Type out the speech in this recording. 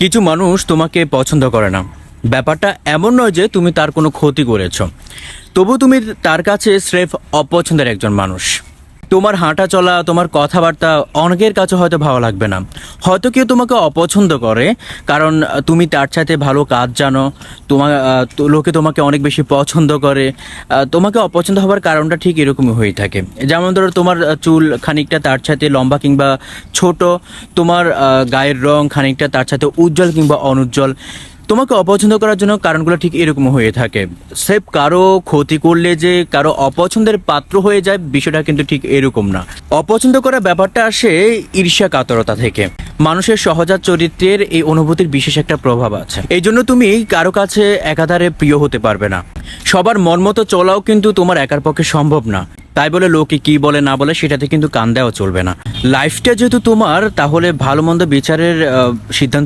কিছু মানুষ তোমাকে পছন্দ করে না। ব্যাপারটা এমন নয় যে তুমি তার কোনো ক্ষতি করেছো, তবু তুমি তার কাছে স্রেফ অপছন্দের একজন মানুষ। তোমার হাঁটা চলা, তোমার কথাবার্তা অনেকের কাছে হয়তো ভালো লাগবে না। হয়তো কেউ তোমাকে অপছন্দ করে কারণ তুমি তার সাথে ভালো কাজ জানো। লোকে তোমাকে অনেক বেশি পছন্দ করে। তোমাকে অপছন্দ হওয়ার কারণটা ঠিক এরকমই হয়ে থাকে। যেমন ধরো, তোমার চুল খানিকটা তার সাথে লম্বা কিংবা ছোট, তোমার গায়ের রং খানিকটা তার সাথে উজ্জ্বল কিংবা অনুজ্জ্বল। তোমাকে অপছন্দ করার জন্য কারণগুলো ঠিক এরকম হয়ে থাকে। সেফ কারো ক্ষতি করলে যে কারো অপছন্দের পাত্র হয়ে যায়, বিষয়টা কিন্তু ঠিক এরকম না। অপছন্দ করার ব্যাপারটা আসে ঈর্ষা কাতরতা থেকে। মানুষের সহজাত চরিত্রের এই অনুভূতির বিশেষ একটা প্রভাব আছে। এই জন্য তুমি কারো কাছে একাধারে প্রিয় হতে পারবে না। সবার মন মতো চলাও কিন্তু তোমার একার পক্ষে সম্ভব না। তাই বলে লোকে কি বলে না বলে সেটাতে কিন্তু কান দেওয়া চলবে না। লাইফটা যেহেতু তোমার, তাহলে ভালো মন্দ বিচারের সিদ্ধান্ত